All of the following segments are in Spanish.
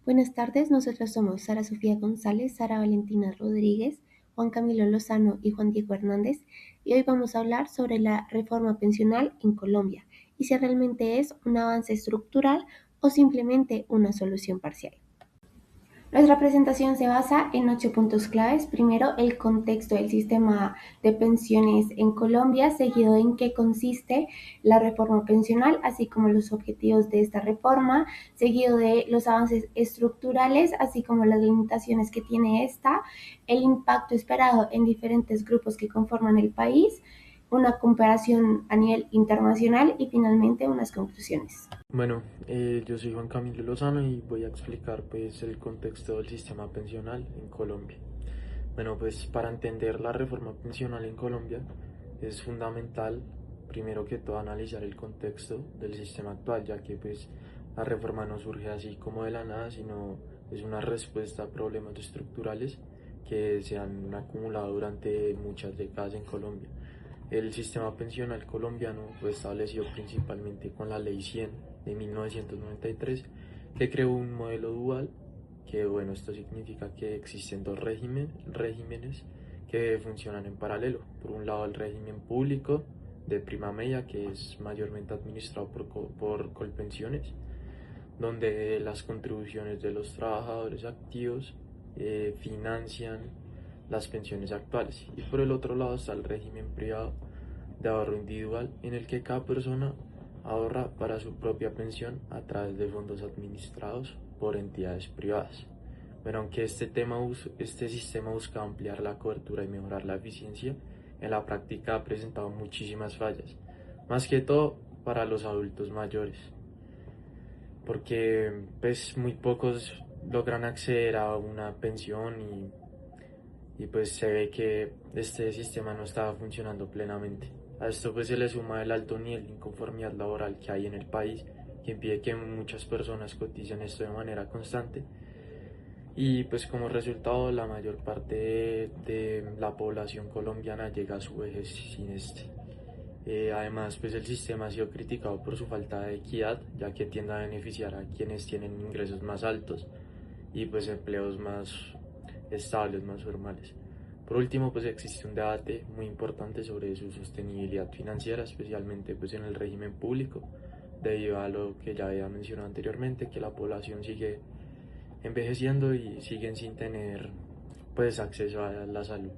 Buenas tardes, nosotros somos Sara Sofía González, Sara Valentina Rodríguez, Juan Camilo Lozano y Juan Diego Hernández, y hoy vamos a hablar sobre la reforma pensional en Colombia y si realmente es un avance estructural o simplemente una solución parcial. Nuestra presentación se basa en 8 puntos claves. Primero, el contexto del sistema de pensiones en Colombia, seguido de en qué consiste la reforma pensional, así como los objetivos de esta reforma, seguido de los avances estructurales, así como las limitaciones que tiene esta, el impacto esperado en diferentes grupos que conforman el país, una comparación a nivel internacional y finalmente unas conclusiones. Yo soy Juan Camilo Lozano y voy a explicar pues el contexto del sistema pensional en Colombia. Pues para entender la reforma pensional en Colombia es fundamental, primero que todo, analizar el contexto del sistema actual, ya que pues la reforma no surge así como de la nada, sino es una respuesta a problemas estructurales que se han acumulado durante muchas décadas en Colombia. El sistema pensional colombiano fue establecido principalmente con la Ley 100 de 1993, que creó un modelo dual, que esto significa que existen dos regímenes que funcionan en paralelo. Por un lado, el régimen público de prima media, que es mayormente administrado por Colpensiones, donde las contribuciones de los trabajadores activos financian las pensiones actuales. Y por el otro lado está el régimen privado de ahorro individual, en el que cada persona ahorra para su propia pensión a través de fondos administrados por entidades privadas. Aunque este sistema busca ampliar la cobertura y mejorar la eficiencia, en la práctica ha presentado muchísimas fallas, más que todo para los adultos mayores, porque pues muy pocos logran acceder a una pensión y pues se ve que este sistema no estaba funcionando plenamente. A esto pues se le suma el alto nivel de inconformidad laboral que hay en el país, que impide que muchas personas coticen esto de manera constante, y pues como resultado la mayor parte de la población colombiana llega a su vejez sin este. Además, pues el sistema ha sido criticado por su falta de equidad, ya que tiende a beneficiar a quienes tienen ingresos más altos y pues empleos más estables, más formales. Por último, pues existe un debate muy importante sobre su sostenibilidad financiera, especialmente pues en el régimen público, debido a lo que ya había mencionado anteriormente, que la población sigue envejeciendo y siguen sin tener pues acceso a la salud.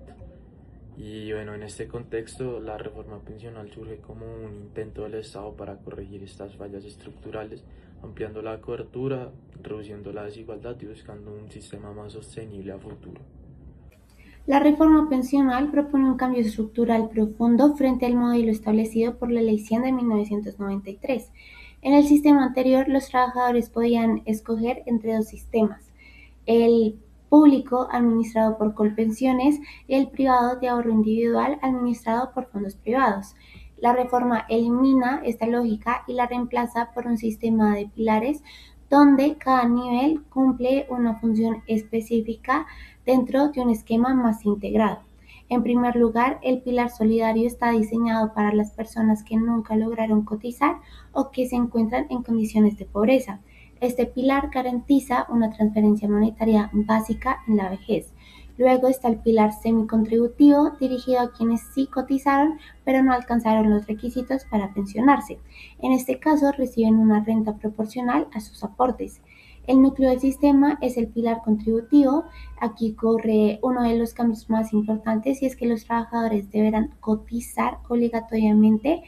Y en este contexto, la reforma pensional surge como un intento del Estado para corregir estas fallas estructurales, ampliando la cobertura, reduciendo la desigualdad y buscando un sistema más sostenible a futuro. La reforma pensional propone un cambio estructural profundo frente al modelo establecido por la Ley 100 de 1993. En el sistema anterior, los trabajadores podían escoger entre dos sistemas: el público administrado por Colpensiones y el privado de ahorro individual administrado por fondos privados. La reforma elimina esta lógica y la reemplaza por un sistema de pilares donde cada nivel cumple una función específica dentro de un esquema más integrado. En primer lugar, el pilar solidario está diseñado para las personas que nunca lograron cotizar o que se encuentran en condiciones de pobreza. Este pilar garantiza una transferencia monetaria básica en la vejez. Luego está el pilar semicontributivo, dirigido a quienes sí cotizaron, pero no alcanzaron los requisitos para pensionarse. En este caso, reciben una renta proporcional a sus aportes. El núcleo del sistema es el pilar contributivo. Aquí corre uno de los cambios más importantes, y es que los trabajadores deberán cotizar obligatoriamente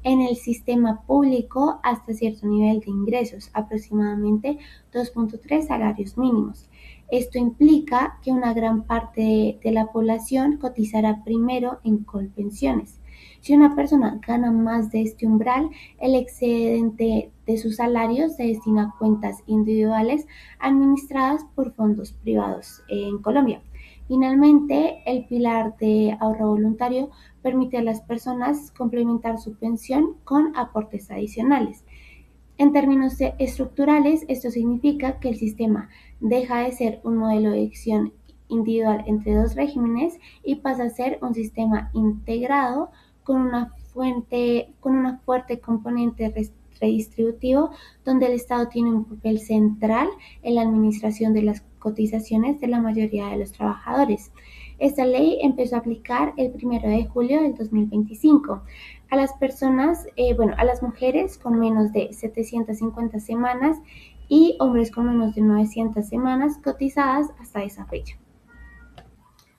en el sistema público hasta cierto nivel de ingresos, aproximadamente 2.3 salarios mínimos. Esto implica que una gran parte de la población cotizará primero en Colpensiones. Si una persona gana más de este umbral, el excedente de su salario se destina a cuentas individuales administradas por fondos privados en Colombia. Finalmente, el pilar de ahorro voluntario permite a las personas complementar su pensión con aportes adicionales. En términos estructurales, esto significa que el sistema deja de ser un modelo de elección individual entre dos regímenes y pasa a ser un sistema integrado con una fuerte componente redistributivo, donde el Estado tiene un papel central en la administración de las cotizaciones de la mayoría de los trabajadores. Esta ley empezó a aplicar el 1 de julio del 2025 a las a las mujeres con menos de 750 semanas y hombres con menos de 900 semanas cotizadas hasta esa fecha.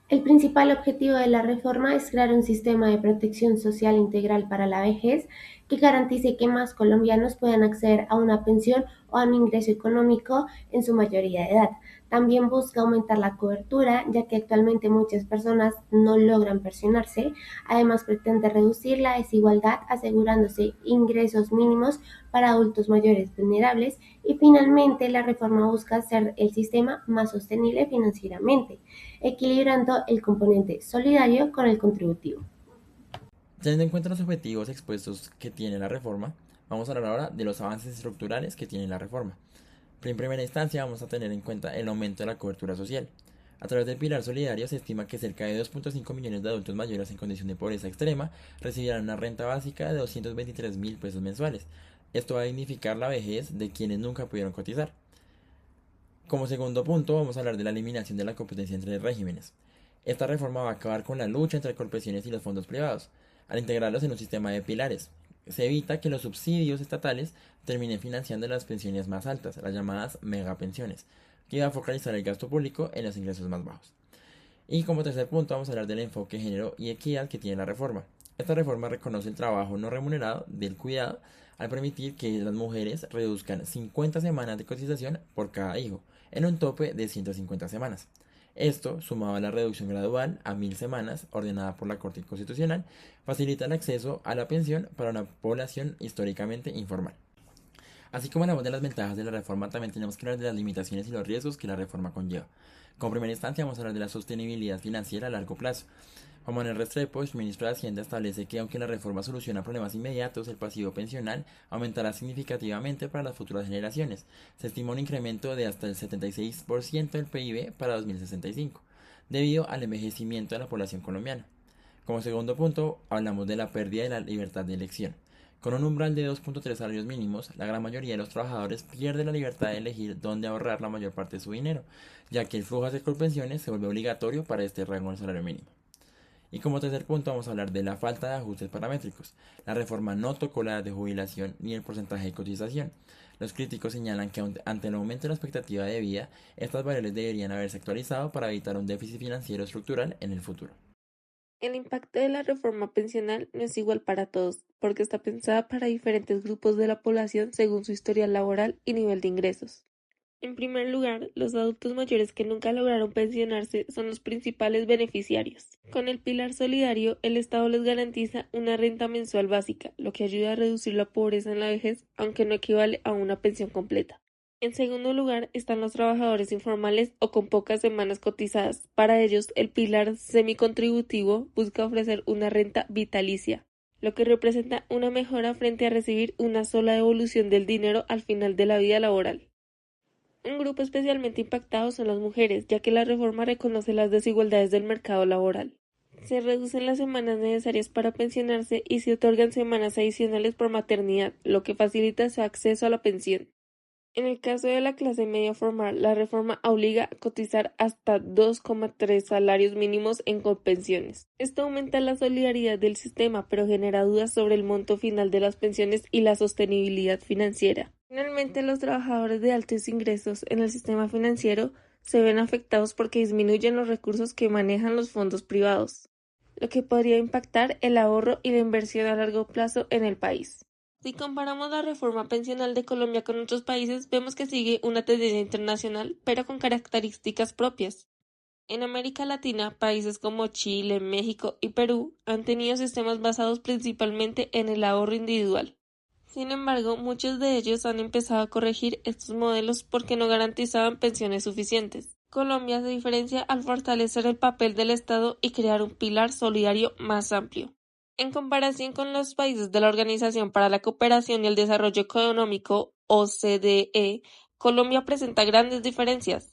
El principal objetivo de la reforma es crear un sistema de protección social integral para la vejez que garantice que más colombianos puedan acceder a una pensión o a un ingreso económico en su mayoría de edad. También busca aumentar la cobertura, ya que actualmente muchas personas no logran pensionarse. Además, pretende reducir la desigualdad asegurándose ingresos mínimos para adultos mayores vulnerables. Y finalmente, la reforma busca hacer el sistema más sostenible financieramente, equilibrando el componente solidario con el contributivo. Teniendo en cuenta los objetivos expuestos que tiene la reforma, vamos a hablar ahora de los avances estructurales que tiene la reforma. En primera instancia vamos a tener en cuenta el aumento de la cobertura social. A través del pilar solidario se estima que cerca de 2.5 millones de adultos mayores en condición de pobreza extrema recibirán una renta básica de 223.000 pesos mensuales. Esto va a dignificar la vejez de quienes nunca pudieron cotizar. Como segundo punto vamos a hablar de la eliminación de la competencia entre regímenes. Esta reforma va a acabar con la lucha entre corporaciones y los fondos privados, al integrarlos en un sistema de pilares. Se evita que los subsidios estatales terminen financiando las pensiones más altas, las llamadas megapensiones, que va a focalizar el gasto público en los ingresos más bajos. Y como tercer punto vamos a hablar del enfoque género y equidad que tiene la reforma. Esta reforma reconoce el trabajo no remunerado del cuidado al permitir que las mujeres reduzcan 50 semanas de cotización por cada hijo, en un tope de 150 semanas. Esto, sumado a la reducción gradual a 1.000 semanas ordenada por la Corte Constitucional, facilita el acceso a la pensión para una población históricamente informal. Así como hablamos de las ventajas de la reforma, también tenemos que hablar de las limitaciones y los riesgos que la reforma conlleva. Como primera instancia vamos a hablar de la sostenibilidad financiera a largo plazo. Juan Manuel Restrepo, ministro de Hacienda, establece que aunque la reforma soluciona problemas inmediatos, el pasivo pensional aumentará significativamente para las futuras generaciones. Se estima un incremento de hasta el 76% del PIB para 2065, debido al envejecimiento de la población colombiana. Como segundo punto, hablamos de la pérdida de la libertad de elección. Con un umbral de 2.3 salarios mínimos, la gran mayoría de los trabajadores pierde la libertad de elegir dónde ahorrar la mayor parte de su dinero, ya que el flujo hacia Colpensiones se vuelve obligatorio para este rango del salario mínimo. Y como tercer punto vamos a hablar de la falta de ajustes paramétricos. La reforma no tocó la edad de jubilación ni el porcentaje de cotización. Los críticos señalan que ante el aumento de la expectativa de vida, estas variables deberían haberse actualizado para evitar un déficit financiero estructural en el futuro. El impacto de la reforma pensional no es igual para todos, porque está pensada para diferentes grupos de la población según su historial laboral y nivel de ingresos. En primer lugar, los adultos mayores que nunca lograron pensionarse son los principales beneficiarios. Con el pilar solidario, el Estado les garantiza una renta mensual básica, lo que ayuda a reducir la pobreza en la vejez, aunque no equivale a una pensión completa. En segundo lugar, están los trabajadores informales o con pocas semanas cotizadas. Para ellos, el pilar semicontributivo busca ofrecer una renta vitalicia, lo que representa una mejora frente a recibir una sola devolución del dinero al final de la vida laboral. Un grupo especialmente impactado son las mujeres, ya que la reforma reconoce las desigualdades del mercado laboral. Se reducen las semanas necesarias para pensionarse y se otorgan semanas adicionales por maternidad, lo que facilita su acceso a la pensión. En el caso de la clase media formal, la reforma obliga a cotizar hasta 2,3 salarios mínimos en Colpensiones. Esto aumenta la solidaridad del sistema, pero genera dudas sobre el monto final de las pensiones y la sostenibilidad financiera. Finalmente, los trabajadores de altos ingresos en el sistema financiero se ven afectados porque disminuyen los recursos que manejan los fondos privados, lo que podría impactar el ahorro y la inversión a largo plazo en el país. Si comparamos la reforma pensional de Colombia con otros países, vemos que sigue una tendencia internacional, pero con características propias. En América Latina, países como Chile, México y Perú han tenido sistemas basados principalmente en el ahorro individual. Sin embargo, muchos de ellos han empezado a corregir estos modelos porque no garantizaban pensiones suficientes. Colombia se diferencia al fortalecer el papel del Estado y crear un pilar solidario más amplio. En comparación con los países de la Organización para la Cooperación y el Desarrollo Económico, OCDE, Colombia presenta grandes diferencias.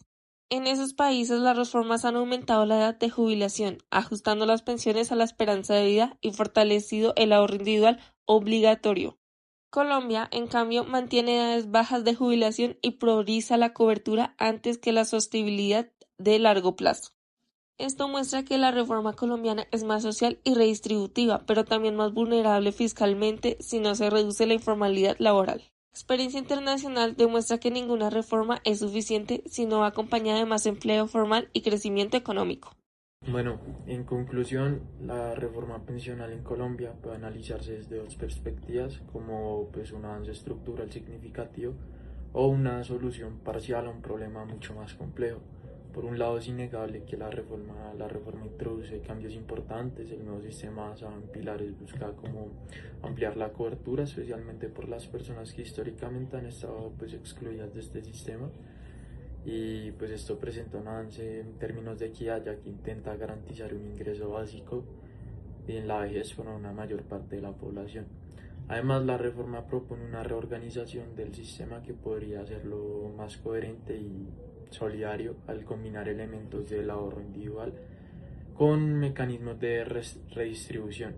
En esos países las reformas han aumentado la edad de jubilación, ajustando las pensiones a la esperanza de vida y fortalecido el ahorro individual obligatorio. Colombia, en cambio, mantiene edades bajas de jubilación y prioriza la cobertura antes que la sostenibilidad de largo plazo. Esto muestra que la reforma colombiana es más social y redistributiva, pero también más vulnerable fiscalmente si no se reduce la informalidad laboral. La experiencia internacional demuestra que ninguna reforma es suficiente si no va acompañada de más empleo formal y crecimiento económico. Bueno, en conclusión, la reforma pensional en Colombia puede analizarse desde dos perspectivas, como pues un avance estructural significativo o una solución parcial a un problema mucho más complejo. Por un lado, es innegable que la reforma introduce cambios importantes. El nuevo sistema basado en pilares busca como ampliar la cobertura, especialmente por las personas que históricamente han estado pues excluidas de este sistema. Y pues esto presenta un avance en términos de equidad, ya que intenta garantizar un ingreso básico en la vejez para una mayor parte de la población. Además, la reforma propone una reorganización del sistema que podría hacerlo más coherente y solidario al combinar elementos del ahorro individual con mecanismos de redistribución.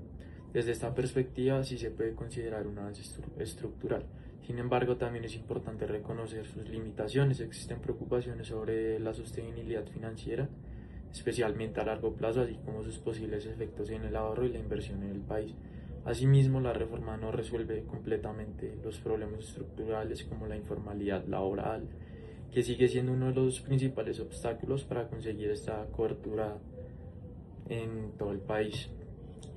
Desde esta perspectiva, sí se puede considerar un avance estructural. Sin embargo, también es importante reconocer sus limitaciones. Existen preocupaciones sobre la sostenibilidad financiera, especialmente a largo plazo, así como sus posibles efectos en el ahorro y la inversión en el país. Asimismo, la reforma no resuelve completamente los problemas estructurales como la informalidad laboral, que sigue siendo uno de los principales obstáculos para conseguir esta cobertura en todo el país.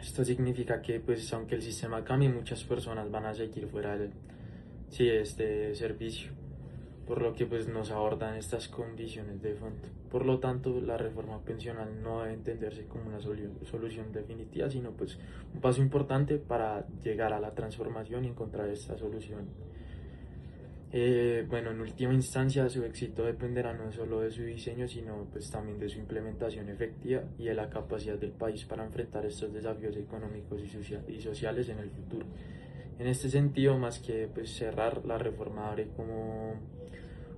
Esto significa que, pues, aunque el sistema cambie, muchas personas van a seguir fuera de este servicio, por lo que pues nos abordan estas condiciones de fondo. Por lo tanto, la reforma pensional no debe entenderse como una solución definitiva, sino pues un paso importante para llegar a la transformación y encontrar esta solución. Bueno, en última instancia, su éxito dependerá no solo de su diseño, sino pues también de su implementación efectiva y de la capacidad del país para enfrentar estos desafíos económicos y sociales en el futuro. En este sentido, más que pues, cerrar, la reforma abre como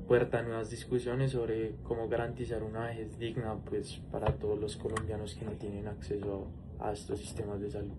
puerta a nuevas discusiones sobre cómo garantizar una vejez digna pues, para todos los colombianos que no tienen acceso a estos sistemas de salud.